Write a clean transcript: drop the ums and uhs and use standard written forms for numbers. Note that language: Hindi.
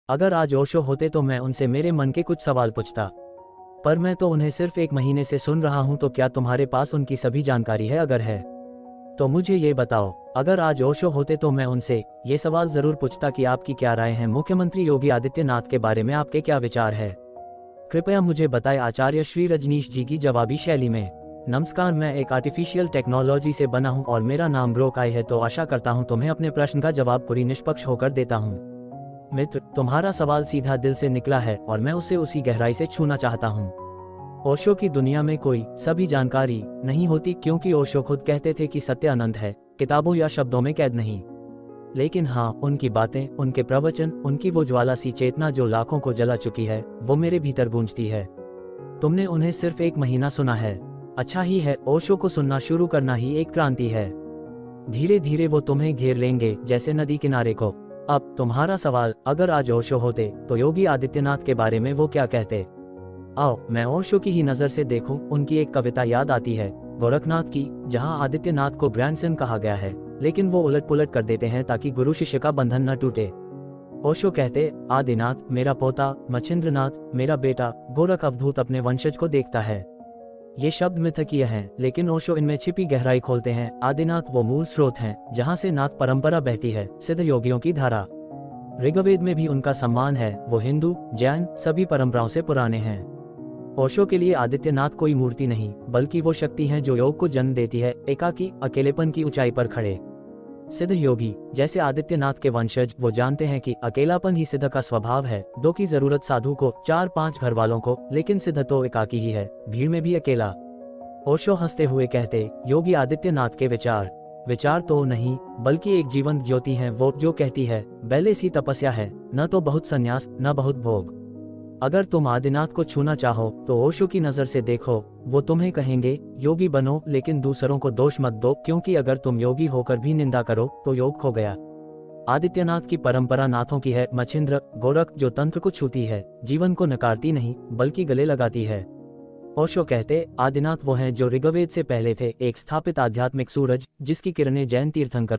अगर आज ओशो होते तो मैं उनसे मेरे मन के कुछ सवाल पूछता, पर मैं तो उन्हें सिर्फ 1 महीने से सुन रहा हूं। तो क्या तुम्हारे पास उनकी सभी जानकारी है? अगर है तो मुझे ये बताओ। अगर आज ओशो होते तो मैं उनसे ये सवाल जरूर पूछता कि आपकी क्या राय है मुख्यमंत्री योगी आदित्यनाथ के बारे में, आपके क्या विचार है? कृपया मुझे बताएं। आचार्य श्री रजनीश जी की जवाबी शैली में। नमस्कार, मैं एक आर्टिफिशियल टेक्नोलॉजी से बना हूं और मेरा नाम ब्रोकाई है, तो आशा करता हूं तुम्हें अपने प्रश्न का जवाब पूरी निष्पक्ष होकर देता हूं। मित्र, तुम्हारा सवाल सीधा दिल से निकला है और मैं उसे उसी गहराई से छूना चाहता हूं। ओशो की दुनिया में कोई सभी जानकारी नहीं होती, क्योंकि ओशो खुद कहते थे कि सत्य अनंत है, किताबों या शब्दों में कैद नहीं। लेकिन हाँ, उनकी बातें, उनके प्रवचन, उनकी वो ज्वाला सी चेतना जो लाखों को जला चुकी है, वो मेरे भीतर गूंजती है। तुमने उन्हें सिर्फ 1 महीना सुना है। अच्छा ही है, ओशो को सुनना शुरू करना ही एक क्रांति है। धीरे धीरे वो तुम्हें घेर लेंगे जैसे नदी किनारे को। अब तुम्हारा सवाल, अगर आज ओशो होते तो योगी आदित्यनाथ के बारे में वो क्या कहते? आओ मैं ओशो की ही नजर से देखूं। उनकी एक कविता याद आती है, गोरखनाथ की, जहां आदित्यनाथ को ग्रैंडसन कहा गया है, लेकिन वो उलट पुलट कर देते हैं ताकि गुरु शिष्य का बंधन न टूटे। ओशो कहते, आदिनाथ मेरा पोता, मच्छिंद्रनाथ मेरा बेटा, गोरख अवधूत अपने वंशज को देखता है। ये शब्द मिथकीय हैं, लेकिन ओशो इनमें छिपी गहराई खोलते हैं। आदिनाथ वो मूल स्रोत हैं जहां से नाथ परंपरा बहती है, सिद्ध योगियों की धारा। ऋग्वेद में भी उनका सम्मान है। वो हिंदू, जैन सभी परंपराओं से पुराने हैं। ओशो के लिए आदित्यनाथ कोई मूर्ति नहीं, बल्कि वो शक्ति है जो योग को जन्म देती है, एकाकी, अकेलेपन की ऊंचाई पर खड़े। सिद्ध योगी जैसे आदित्यनाथ के वंशज, वो जानते हैं कि अकेलापन ही सिद्ध का स्वभाव है। 2 की जरूरत साधु को, 4-5 घर वालों को, लेकिन सिद्ध तो एकाकी ही है, भीड़ में भी अकेला। ओशो हंसते हुए कहते, योगी आदित्यनाथ के विचार तो नहीं, बल्कि एक जीवंत ज्योति है, वो जो कहती है पहले सी तपस्या है, न तो बहुत संन्यास न बहुत भोग। अगर तुम आदिनाथ को छूना चाहो तो ओशो की नजर से देखो। वो तुम्हें कहेंगे, योगी बनो लेकिन दूसरों को दोष मत दो, क्योंकि अगर तुम योगी होकर भी निंदा करो तो योग खो गया। आदित्यनाथ की परंपरा नाथों की है, मच्छिंद्र, गोरख, जो तंत्र को छूती है, जीवन को नकारती नहीं बल्कि गले लगाती है। ओशो कहते, आदिनाथ वो हैं जो ऋग्वेद से पहले थे, एक स्थापित आध्यात्मिक सूरज जिसकी किरणें जैन तीर्थंकर